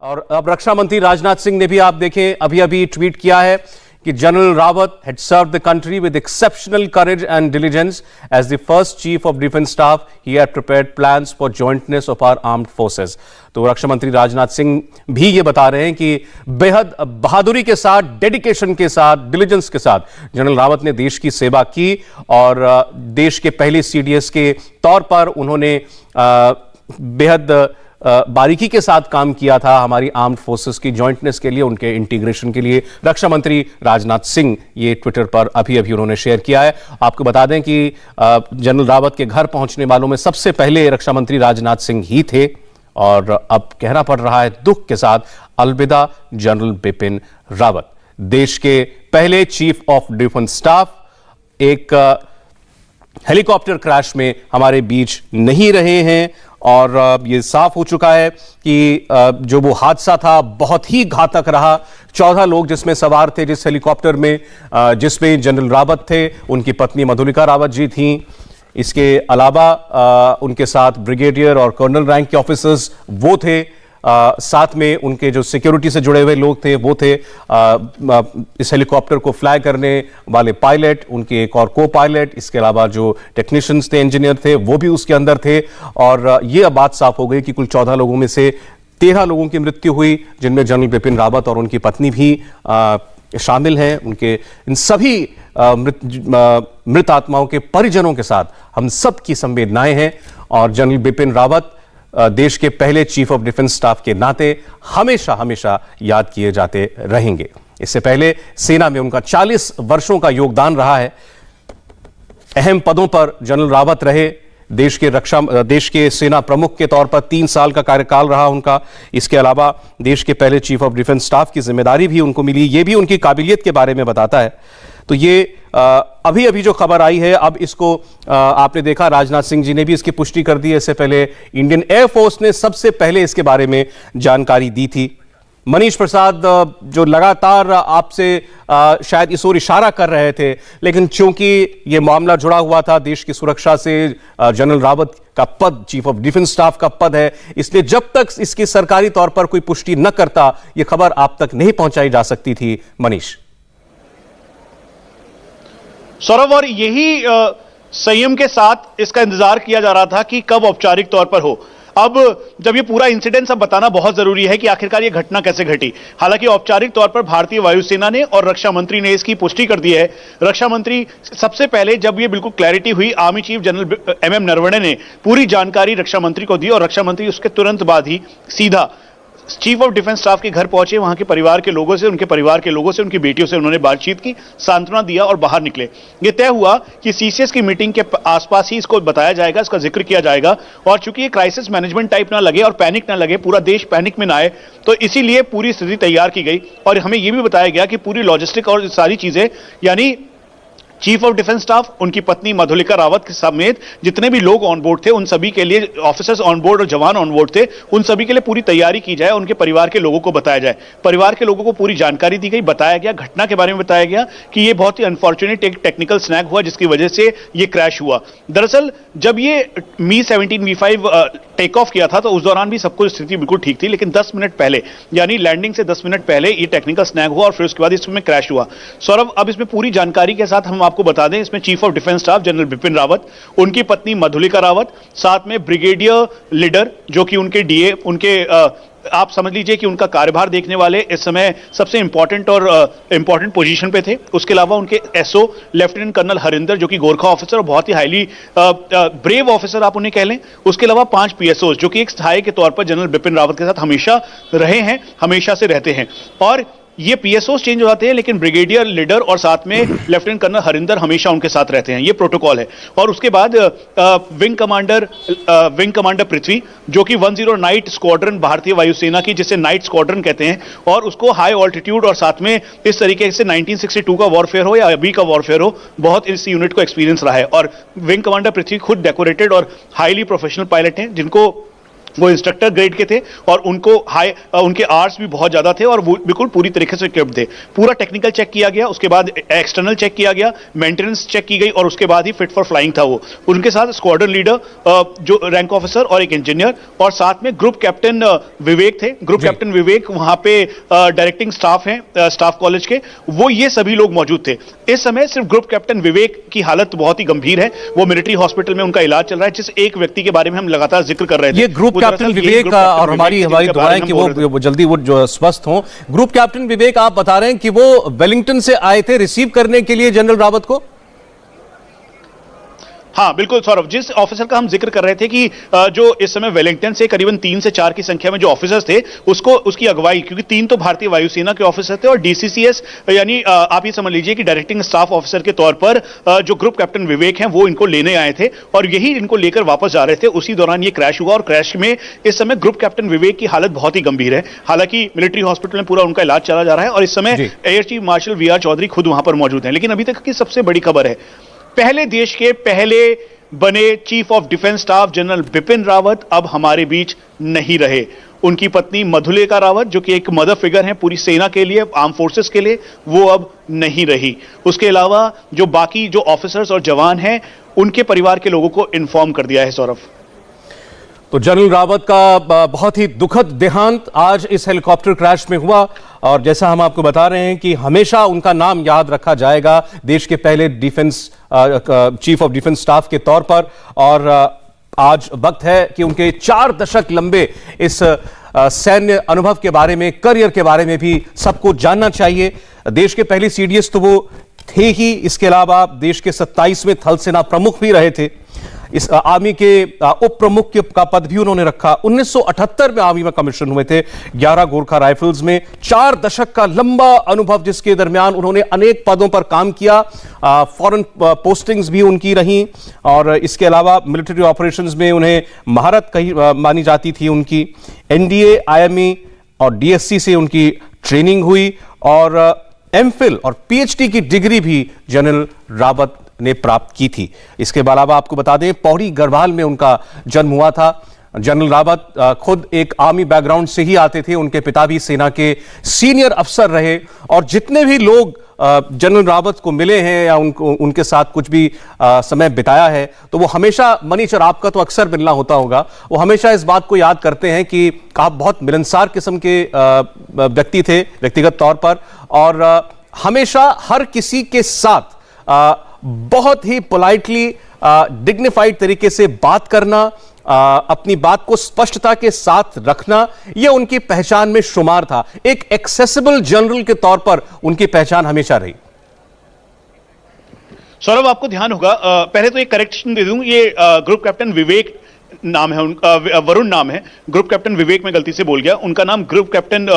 और अब रक्षा मंत्री राजनाथ सिंह ने भी आप देखें अभी अभी ट्वीट किया है कि general Rawat had served the country with exceptional courage and diligence as the first chief of defense staff. He had prepared plans for jointness of our armed forces. तो रक्षा मंत्री राजनाथ सिंह भी ये बता रहे हैं कि बेहद बहादुरी के साथ, डेडिकेशन के साथ, डिलीजेंस के साथ जनरल रावत ने देश की सेवा की और देश के पहले सीडीएस के तौर पर उन्होंने बेहद बारीकी के साथ काम किया था हमारी आर्म्ड फोर्सेस की जॉइंटनेस के लिए, उनके इंटीग्रेशन के लिए। रक्षा मंत्री राजनाथ सिंह ये ट्विटर पर अभी अभी उन्होंने शेयर किया है। आपको बता दें कि जनरल रावत के घर पहुंचने वालों में सबसे पहले रक्षा मंत्री राजनाथ सिंह ही थे और अब कहना पड़ रहा है दुख के साथ, अलविदा जनरल बिपिन रावत। देश के पहले चीफ ऑफ डिफेंस स्टाफ एक हेलीकॉप्टर क्रैश में हमारे बीच नहीं रहे हैं और ये साफ हो चुका है कि जो वो हादसा था बहुत ही घातक रहा। 14 लोग जिसमें सवार थे जिस हेलीकॉप्टर में, जिसमें जनरल रावत थे, उनकी पत्नी मधुलिका रावत जी थीं। इसके अलावा उनके साथ ब्रिगेडियर और कर्नल रैंक के ऑफिसर्स वो थे, साथ में उनके जो सिक्योरिटी से जुड़े हुए लोग थे वो थे, इस हेलीकॉप्टर को फ्लाई करने वाले पायलट, उनके एक और को पायलट, इसके अलावा जो टेक्नीशियंस थे, इंजीनियर थे, वो भी उसके अंदर थे। और ये अब बात साफ हो गई कि कुल 14 लोगों में से 13 लोगों की मृत्यु हुई, जिनमें जनरल बिपिन रावत और उनकी पत्नी भी शामिल हैं। उनके इन सभी मृत आत्माओं के परिजनों के साथ हम सब की संवेदनाएं हैं और जनरल बिपिन रावत देश के पहले चीफ ऑफ डिफेंस स्टाफ के नाते हमेशा हमेशा याद किए जाते रहेंगे। इससे पहले सेना में उनका 40 वर्षों का योगदान रहा है। अहम पदों पर जनरल रावत रहे। देश के सेना प्रमुख के तौर पर 3 साल का कार्यकाल रहा उनका। इसके अलावा देश के पहले चीफ ऑफ डिफेंस स्टाफ की जिम्मेदारी भी उनको मिली। ये भी उनकी काबिलियत के बारे में बताता है। तो ये अभी अभी जो खबर आई है, अब इसको आपने देखा राजनाथ सिंह जी ने भी इसकी पुष्टि कर दी है। इससे पहले इंडियन एयरफोर्स ने सबसे पहले इसके बारे में जानकारी दी थी। मनीष प्रसाद जो लगातार आपसे शायद इस ओर इशारा कर रहे थे, लेकिन चूंकि ये मामला जुड़ा हुआ था देश की सुरक्षा से, जनरल रावत का पद चीफ ऑफ डिफेंस स्टाफ का पद है, इसलिए जब तक इसकी सरकारी तौर पर कोई पुष्टि न करता यह खबर आप तक नहीं पहुंचाई जा सकती थी। मनीष। सौरभ, और यही संयम के साथ इसका इंतजार किया जा रहा था कि कब औपचारिक तौर पर हो। अब जब ये पूरा इंसिडेंट सब बताना बहुत जरूरी है कि आखिरकार ये घटना कैसे घटी। हालांकि औपचारिक तौर पर भारतीय वायुसेना ने और रक्षा मंत्री ने इसकी पुष्टि कर दी है। रक्षा मंत्री सबसे पहले जब ये बिल्कुल क्लैरिटी हुई, army chief general MM Naravane ने पूरी जानकारी रक्षा मंत्री को दी और रक्षा मंत्री उसके तुरंत बाद ही सीधा चीफ ऑफ डिफेंस स्टाफ के घर पहुंचे। वहां के परिवार के लोगों से, उनके परिवार के लोगों से, उनकी बेटियों से उन्होंने बातचीत की, सांत्वना दिया और बाहर निकले। यह तय हुआ कि सीसीएस की मीटिंग के आसपास ही इसको बताया जाएगा, इसका जिक्र किया जाएगा। और चूंकि ये क्राइसिस मैनेजमेंट टाइप ना लगे और पैनिक ना लगे, पूरा देश पैनिक में ना आए, तो इसीलिए पूरी स्थिति तैयार की गई। और हमें यह भी बताया गया कि पूरी लॉजिस्टिक और सारी चीजें, यानी चीफ ऑफ डिफेंस स्टाफ, उनकी पत्नी मधुलिका रावत के समेत जितने भी लोग ऑन बोर्ड थे, उन सभी के लिए, ऑफिसर्स ऑन बोर्ड और जवान ऑन बोर्ड थे, उन सभी के लिए पूरी तैयारी की जाए, उनके परिवार के लोगों को बताया जाए। परिवार के लोगों को पूरी जानकारी दी गई, बताया गया, घटना के बारे में बताया गया कि ये बहुत ही अनफॉर्चुनेट एक टेक्निकल स्नैग हुआ जिसकी वजह से ये क्रैश हुआ। दरअसल जब ये मी-17 V5 टेक ऑफ किया था तो उस दौरान भी सबको स्थिति बिल्कुल ठीक थी, लेकिन 10 मिनट पहले, यानी लैंडिंग से 10 मिनट पहले ये टेक्निकल स्नैग हुआ और फिर उसके बाद इसमें क्रैश हुआ। सौरभ, अब इसमें पूरी जानकारी के साथ हम आपको बता दें, इसमें chief of defence staff general Bipin Rawat, उनकी पत्नी मधुलिका रावत, साथ में ब्रिगेडियर लीडर जो कि उनके डीए, उनके आप समझ लीजिए कि उनका कार्यभार देखने वाले इस समय सबसे इंपॉर्टेंट और इंपॉर्टेंट पोजीशन पे थे। उसके अलावा उनके एसओ लेफ्टिनेंट कर्नल हरिंदर जो कि गोरखा ऑफिसर और बहुत ही हाईली ब्रेव ऑफिसर आप उन्हें कह लें। उसके अलावा 5 पीएसओ जो कि एक सहायक के तौर पर जनरल बिपिन रावत के साथ हमेशा रहे हैं, हमेशा से रहते हैं। और ये पीएसओ चेंज हो जाते हैं, लेकिन ब्रिगेडियर लीडर और साथ में लेफ्टिनेंट कर्नल हरिंदर हमेशा उनके साथ रहते हैं। ये प्रोटोकॉल है। और उसके बाद विंग कमांडर पृथ्वी जो कि 10 नाइट स्क्वाड्रन भारतीय वायुसेना की, जिसे नाइट स्क्वाड्रन कहते हैं, और उसको हाई ऑल्टीट्यूड और साथ में इस तरीके से 1962 का वॉरफेयर हो या अभी का वॉरफेयर हो, बहुत इस यूनिट को एक्सपीरियंस रहा है। और विंग कमांडर पृथ्वी खुद डेकोरेटेड और हाईली प्रोफेशनल पायलट हैं, जिनको वो इंस्ट्रक्टर ग्रेड के थे और उनके आर्ट्स भी बहुत ज्यादा थे और वो बिल्कुल पूरी तरीके से इक्विप्ड थे। पूरा टेक्निकल चेक किया गया, उसके बाद एक्सटर्नल चेक किया गया, मेंटेनेंस चेक की गई और उसके बाद ही फिट फॉर फ्लाइंग था वो। उनके साथ स्क्वाड्रन लीडर जो रैंक ऑफिसर और एक इंजीनियर और साथ में ग्रुप कैप्टन विवेक थे। ग्रुप कैप्टन विवेक वहां पे डायरेक्टिंग स्टाफ हैं स्टाफ कॉलेज के, वो ये सभी लोग मौजूद थे। इस समय सिर्फ ग्रुप कैप्टन विवेक की हालत बहुत ही गंभीर है, वो मिलिट्री हॉस्पिटल में उनका इलाज चल रहा है। जिस एक व्यक्ति के बारे में हम लगातार जिक्र कर रहे थे, ये ग्रुप कैप्टन विवेक, और हमारी दुआएं कि वो जल्दी वो जो स्वस्थ हों। ग्रुप कैप्टन विवेक, आप बता रहे हैं कि वो वेलिंगटन से आए थे रिसीव करने के लिए जनरल रावत को? हाँ बिल्कुल सौरभ, जिस ऑफिसर का हम जिक्र कर रहे थे कि जो इस समय वेलिंगटन से करीबन 3 से 4 की संख्या में जो ऑफिसर्स थे, उसकी अगुवाई, क्योंकि 3 तो भारतीय वायुसेना के ऑफिसर थे और डीसीसीएस यानी आप ये समझ लीजिए कि डायरेक्टिंग स्टाफ ऑफिसर के तौर पर जो ग्रुप कैप्टन विवेक हैं वो इनको लेने आए थे और यही इनको लेकर वापस जा रहे थे। उसी दौरान ये क्रैश हुआ और क्रैश में इस समय ग्रुप कैप्टन विवेक की हालत बहुत ही गंभीर है। हालांकि मिलिट्री हॉस्पिटल में पूरा उनका इलाज चला जा रहा है और इस समय air chief marshal V R Chaudhary खुद वहां पर मौजूद हैं। लेकिन अभी तक की सबसे बड़ी खबर है, पहले देश के पहले बने chief of defence staff general Bipin Rawat अब हमारे बीच नहीं रहे। उनकी पत्नी मधुलिका रावत, जो कि एक मदर फिगर है पूरी सेना के लिए, आर्म फोर्सेस के लिए, वो अब नहीं रही। उसके अलावा जो बाकी जो ऑफिसर्स और जवान हैं, उनके परिवार के लोगों को इन्फॉर्म कर दिया है सौरभ। तो जनरल रावत का बहुत ही दुखद देहांत आज इस हेलीकॉप्टर क्रैश में हुआ और जैसा हम आपको बता रहे हैं कि हमेशा उनका नाम याद रखा जाएगा देश के पहले defence chief of defence staff के तौर पर। और आज वक्त है कि उनके 4 दशक लंबे इस सैन्य अनुभव के बारे में, करियर के बारे में भी सबको जानना चाहिए। देश के पहले सीडीएस तो वो थे ही, इसके अलावा देश के 27वें थल सेना प्रमुख भी रहे थे। इस आर्मी के उप प्रमुख का पद भी उन्होंने रखा। 1978 में आर्मी में कमीशन हुए थे 11 गोरखा राइफल्स में। 4 दशक का लंबा अनुभव जिसके दरमियान उन्होंने अनेक पदों पर काम किया। फॉरेन पोस्टिंग्स भी उनकी रहीं और इसके अलावा मिलिट्री ऑपरेशंस में उन्हें महारत कही मानी जाती थी उनकी। एनडीए, आईएमई और डीएससी से उनकी ट्रेनिंग हुई और एमफिल और पीएचडी की डिग्री भी जनरल रावत ने प्राप्त की थी। इसके अलावा आपको बता दें पौड़ी गढ़वाल में उनका जन्म हुआ था। जनरल रावत खुद एक आर्मी बैकग्राउंड से ही आते थे, उनके पिता भी सेना के सीनियर अफसर रहे और जितने भी लोग जनरल रावत को मिले हैं या उनके साथ कुछ भी समय बिताया है, तो वो हमेशा, मनीष और आपका तो अक्सर मिलना होता होगा, वो हमेशा इस बात को याद करते हैं कि आप बहुत मिलनसार किस्म के व्यक्ति थे व्यक्तिगत तौर पर और हमेशा हर किसी के साथ बहुत ही पोलाइटली, डिग्निफाइड तरीके से बात करना, अपनी बात को स्पष्टता के साथ रखना, यह उनकी पहचान में शुमार था। एक एक्सेसिबल जनरल के तौर पर उनकी पहचान हमेशा रही। सौरभ, आपको ध्यान होगा, पहले तो एक करेक्शन दे दूं, ये ग्रुप कैप्टन विवेक नाम है उनका, वरुण नाम है। ग्रुप कैप्टन विवेक में गलती से बोल गया, उनका नाम ग्रुप कैप्टन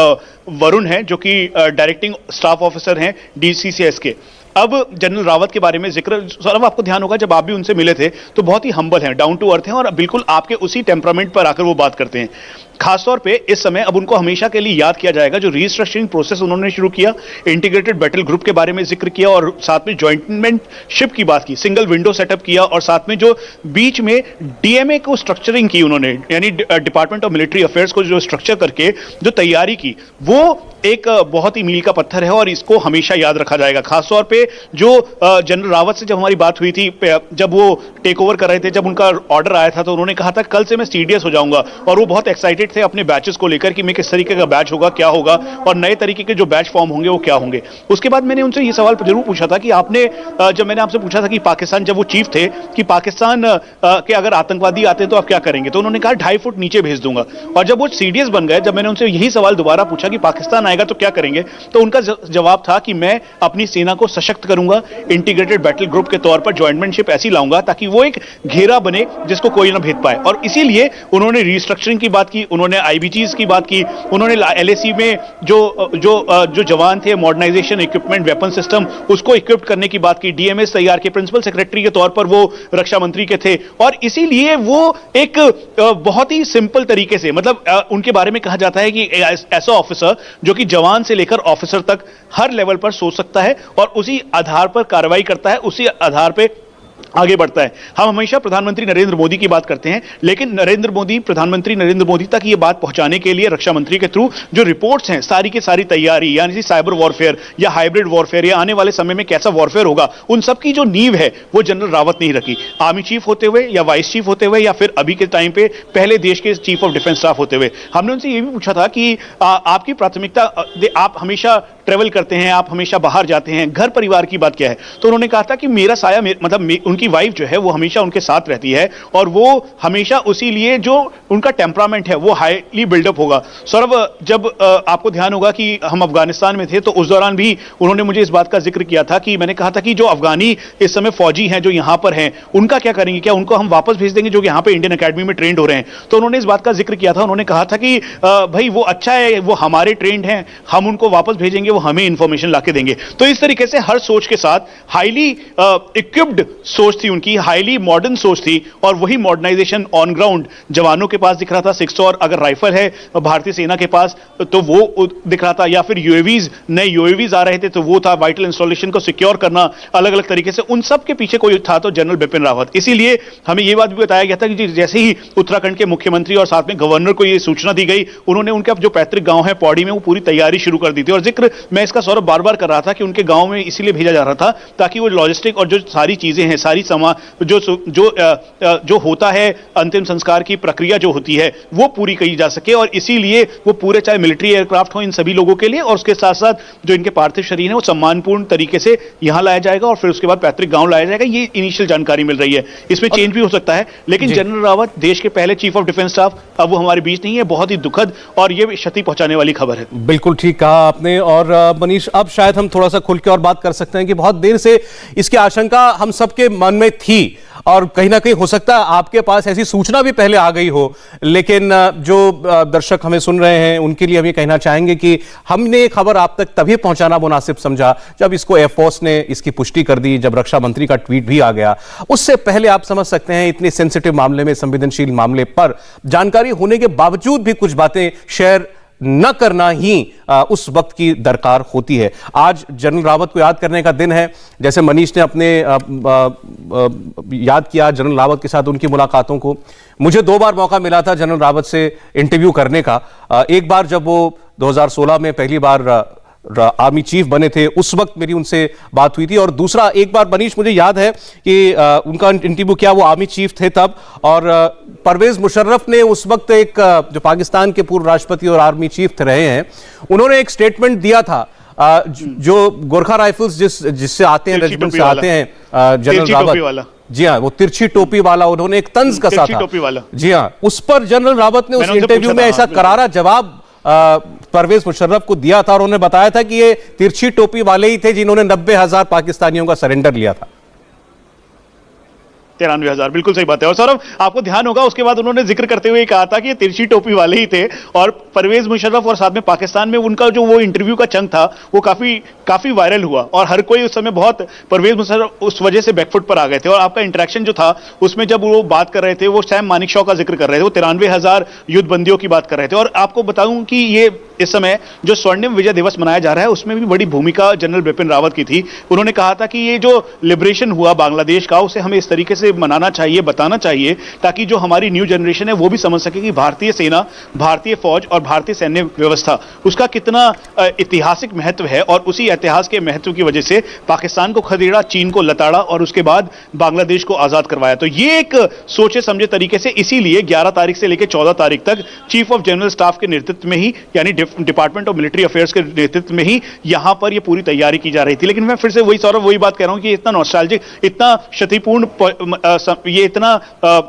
वरुण है, जो कि डायरेक्टिंग स्टाफ ऑफिसर हैं डीसीसीएस के। अब जनरल रावत के बारे में जिक्र, सौरभ आपको ध्यान होगा जब आप भी उनसे मिले थे तो बहुत ही हम्बल हैं, डाउन टू अर्थ हैं और बिल्कुल आपके उसी टेम्परामेंट पर आकर वो बात करते हैं। खासतौर पे इस समय अब उनको हमेशा के लिए याद किया जाएगा जो रीस्ट्रक्चरिंग प्रोसेस उन्होंने शुरू किया, इंटीग्रेटेड बैटल ग्रुप के बारे में जिक्र किया और साथ में जॉइंटमेंटशिप की बात की, सिंगल विंडो सेटअप किया और साथ में जो बीच में डीएमए को स्ट्रक्चरिंग की उन्होंने, यानी डिपार्टमेंट ऑफ मिलिट्री अफेयर्स को जो स्ट्रक्चर करके जो तैयारी की, वो एक बहुत ही मील का पत्थर है और इसको हमेशा याद रखा जाएगा। खासतौर पे जो जनरल रावत से जब हमारी बात हुई थी, जब वो टेक ओवर कर रहे थे, जब उनका ऑर्डर आया था तो उन्होंने कहा था कल से मैं सीडीएस हो जाऊंगा और वो बहुत एक्साइटेड थे अपने बैचेस को लेकर कि मैं किस तरीके का बैच होगा, क्या होगा और नए तरीके के जो बैच फॉर्म होंगे वो क्या होंगे। उसके बाद मैंने उनसे ये सवाल जरूर पूछा था कि आपने, जब मैंने आपसे पूछा था कि पाकिस्तान, जब वो चीफ थे, कि पाकिस्तान के अगर आतंकवादी आते तो आप क्या करेंगे, तो उन्होंने कहा 2.5 फुट नीचे भेज दूंगा। और जब वो सीडीएस बन गए, जब मैंने उनसे यही सवाल दोबारा पूछा कि पाकिस्तान आएगा तो क्या करेंगे, तो उनका जवाब था कि मैं अपनी सेना को सशक्त करूंगा, इंटीग्रेटेड बैटल ग्रुप के तौर पर जॉइंटमेंटशिप ऐसी लाऊंगा ताकि वो एक घेरा बने जिसको कोई ना भेद पाए। और इसीलिए उन्होंने रिस्ट्रक्चरिंग की बात की, उन्होंने आईबीजीज की बात की, उन्होंने एलएसी में जो जवान थे, मॉडर्नाइजेशन, इक्विपमेंट, वेपन सिस्टम, उसको इक्विप्ड करने की बात की। डीएमएस तैयार के प्रिंसिपल सेक्रेटरी के तौर पर वो रक्षा मंत्री के थे और इसीलिए वो एक बहुत ही सिंपल तरीके से, मतलब उनके बारे में कहा जाता है कि ऐसा ऑफिसर जो कि जवान से लेकर ऑफिसर तक हर लेवल पर सोच सकता है और उसी आधार पर कार्रवाई करता है, उसी आधार पर आगे बढ़ता है। हम हमेशा प्रधानमंत्री नरेंद्र मोदी की बात करते हैं, लेकिन प्रधानमंत्री नरेंद्र मोदी तक ये बात पहुंचाने के लिए रक्षा मंत्री के थ्रू जो रिपोर्ट्स हैं, सारी की सारी तैयारी, यानी साइबर वॉरफेयर या हाइब्रिड वॉरफेयर या आने वाले समय में कैसा वॉरफेयर होगा, उन सब की जो नींव है वो जनरल रावत ने ही रखी। आर्मी चीफ होते हुए या वाइस चीफ होते हुए या फिर अभी के टाइम पे पहले देश के चीफ ऑफ डिफेंस स्टाफ होते हुए, हमने उनसे ये भी पूछा था कि आपकी प्राथमिकता, आप हमेशा ट्रेवल करते हैं, आप हमेशा बाहर जाते हैं, घर परिवार की बात क्या है? तो उन्होंने कहा था कि मेरा साया, मतलब उनकी वाइफ जो है वो हमेशा उनके साथ रहती है और वो हमेशा उसी लिए जो उनका टेम्परामेंट है वो हाईली बिल्डअप होगा। सौरभ, जब आपको ध्यान होगा कि हम अफगानिस्तान में थे तो उस दौरान भी उन्होंने मुझे इस बात का जिक्र किया था कि मैंने कहा था कि जो अफगानी इस समय फौजी हैं जो यहां पर हैं, उनका क्या करेंगे, क्या उनको हम वापस भेज देंगे जो यहां पर इंडियन अकेडमी में ट्रेंड हो रहे हैं? तो उन्होंने इस बात का जिक्र किया था। उन्होंने कहा था कि भाई वो अच्छा है, वो हमारे ट्रेंड हैं, हम उनको वापस भेजेंगे, वो हमें इंफॉर्मेशन लाके देंगे। तो इस तरीके से हर सोच के साथ हाईली इक्विप्ड सोच थी उनकी, हाईली मॉडर्न सोच थी, और वही मॉडर्नाइजेशन ऑन ग्राउंड जवानों के पास दिख रहा था। 600 अगर राइफल है भारतीय सेना के पास तो वो दिख रहा था, या फिर यूएवीज, नए यूएवीज आ रहे थे तो वो था, वाइटल इंस्टॉलेशन को सिक्योर करना अलग अलग तरीके से, उन सब के पीछे कोई था तो जनरल बिपिन रावत। इसीलिए हमें यह बात भी बताया गया था कि जैसे ही उत्तराखंड के मुख्यमंत्री और साथ में गवर्नर को यह सूचना दी गई, उन्होंने उनका जो पैतृक गांव है पौड़ी में वो पूरी तैयारी शुरू कर दी थी। और जिक्र मैं इसका सौरभ बार बार कर रहा था कि उनके गांव में इसीलिए भेजा जा रहा था ताकि वो लॉजिस्टिक और जो सारी चीजें हैं, सारी जो होता है, अंतिम संस्कार की प्रक्रिया जो होती है वो पूरी की जा सके, और इसीलिए वो पूरे, चाहे मिलिट्री एयरक्राफ्ट हो, इन सभी लोगों के लिए, और उसके साथ साथ जो इनके पार्थिव शरीर है वो सम्मानपूर्ण तरीके से यहां लाया जाएगा और फिर उसके बाद पैतृक गांव लाया जाएगा। ये इनिशियल जानकारी मिल रही है, इसमें चेंज भी हो सकता है, लेकिन जनरल रावत देश के पहले चीफ ऑफ डिफेंस स्टाफ अब वो हमारे बीच नहीं है। बहुत ही दुखद और ये क्षति पहुंचाने वाली खबर है। बिल्कुल ठीक कहा आपने। और मनीष, अब शायद हम थोड़ा सा खुल के और बात कर सकते हैं कि बहुत देर से इसकी आशंका हम सबके मन में थी, और कहीं ना कहीं हो सकता है आपके पास ऐसी सूचना भी पहले आ गई हो, लेकिन जो दर्शक हमें सुन रहे हैं उनके लिए हम ये कहना चाहेंगे कि हमने ये खबर आप तक तभी पहुंचाना मुनासिब समझा जब इसको एयरफोर्स ने इसकी पुष्टि कर दी, जब रक्षा मंत्री का ट्वीट भी आ गया। उससे पहले आप समझ सकते हैं इतने सेंसिटिव मामले में, संवेदनशील मामले पर जानकारी होने के बावजूद भी कुछ बातें शेयर न करना ही उस वक्त की दरकार होती है। आज जनरल रावत को याद करने का दिन है। जैसे मनीष ने अपने याद किया जनरल रावत के साथ उनकी मुलाकातों को, मुझे 2 बार मौका मिला था जनरल रावत से इंटरव्यू करने का। एक बार जब वो 2016 में पहली बार आर्मी चीफ बने थे, उस वक्त मेरी उनसे बात हुई थी, और दूसरा एक बार मनीष मुझे याद है कि उनका इंटरव्यू किया, वो आर्मी चीफ थे तब, और परवेज मुशर्रफ ने उस वक्त एक, जो पाकिस्तान के पूर्व राष्ट्रपति और आर्मी चीफ रहे हैं, उन्होंने एक स्टेटमेंट दिया था जो गोरखा राइफल्स जिससे आते हैं, रेजिमेंट से आते हैं जनरल रावत, जी हाँ, वो तिरछी टोपी वाला, उन्होंने एक तंज कसा था, जी हाँ, उस पर जनरल रावत ने उस इंटरव्यू में ऐसा करारा जवाब परवेज मुशर्रफ को दिया था, और उन्होंने बताया था कि ये तिरछी टोपी वाले ही थे जिन्होंने 90,000 पाकिस्तानियों का सरेंडर लिया था। 93,000, बिल्कुल सही बात है। और सौरभ, आपको ध्यान होगा उसके बाद उन्होंने जिक्र करते हुए कहा था कि ये तिरछी टोपी वाले ही थे, और परवेज मुशर्रफ और साथ में पाकिस्तान में उनका जो वो इंटरव्यू का चंक था वो काफी वायरल हुआ, और हर कोई उस समय बहुत परवेज मुशर्रफ उस वजह से बैकफुट पर आ गए थे। और आपका इंटरेक्शन जो था उसमें जब वो बात कर रहे थे, वो सैम मानिकशॉ का जिक्र कर रहे थे, वो 93,000 युद्ध बंदियों की बात कर रहे थे। और आपको बताऊं कि ये इस समय जो स्वर्णिम विजय दिवस मनाया जा रहा है उसमें भी बड़ी भूमिका जनरल बिपिन रावत की थी। उन्होंने कहा था कि ये जो लिबरेशन हुआ बांग्लादेश का, उसे हमें इस तरीके से मनाना चाहिए, बताना चाहिए, ताकि जो हमारी न्यू जनरेशन है वो भी समझ सके कि भारतीय सेना, भारतीय फौज और भारतीय सैन्य व्यवस्था उसका कितना ऐतिहासिक महत्व है, और उसी इतिहास के महत्व की वजह से पाकिस्तान को खदेड़ा, चीन को लताड़ा और उसके बाद बांग्लादेश को आजाद करवाया। तो ये एक सोचे समझे तरीके से, इसीलिए 11 तारीख से लेकर 14 तारीख तक चीफ ऑफ जनरल स्टाफ के नेतृत्व में ही, यानी डिपार्टमेंट ऑफ मिलिट्री अफेयर्स के नेतृत्व में ही यहां पर यह पूरी तैयारी की जा रही थी। लेकिन मैं फिर से वही सौरभ, वही बात कह रहा हूं कि इतना नॉस्टैल्जिक, इतना क्षतिपूर्ण, ये इतना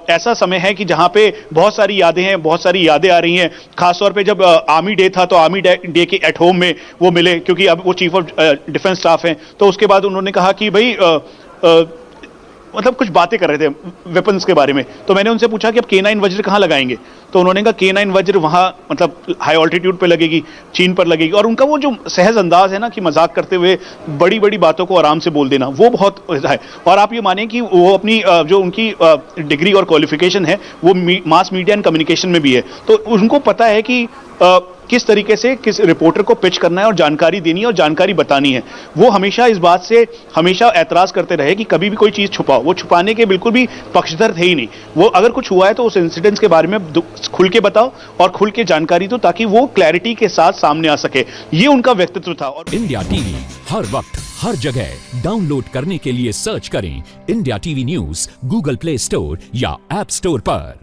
ऐसा समय है कि जहां पे बहुत सारी यादें हैं, बहुत सारी यादें आ रही हैं। खासतौर पे जब आर्मी डे था तो आर्मी डे के एट होम में वो मिले, क्योंकि अब वो चीफ ऑफ डिफेंस स्टाफ हैं। तो उसके बाद उन्होंने कहा कि भाई मतलब कुछ बातें कर रहे थे वेपन्स के बारे में। तो मैंने उनसे पूछा कि अब K9 वज्र कहाँ लगाएंगे, तो उन्होंने कहा K9 वज्र वहाँ मतलब हाई ऑल्टीट्यूड पे लगेगी, चीन पर लगेगी। और उनका वो जो सहज अंदाज है ना कि मजाक करते हुए बड़ी बड़ी बातों को आराम से बोल देना, वो बहुत है। और आप ये माने कि वो अपनी जो उनकी डिग्री और क्वालिफिकेशन है वो मास मीडिया एंड कम्युनिकेशन में भी है, तो उनको पता है कि किस तरीके से किस रिपोर्टर को पिच करना है और जानकारी देनी है और जानकारी बतानी है। वो हमेशा इस बात से हमेशा ऐतराज करते रहे कि कभी भी कोई चीज छुपाओ, वो छुपाने के बिल्कुल भी पक्षधर थे ही नहीं। वो अगर कुछ हुआ है तो उस इंसिडेंट्स के बारे में खुल के बताओ और खुल के जानकारी दो, ताकि वो क्लैरिटी के साथ सामने आ सके। ये उनका व्यक्तित्व था। और इंडिया टीवी हर वक्त हर जगह डाउनलोड करने के लिए सर्च करें India TV news Google play store या ऐप स्टोर पर।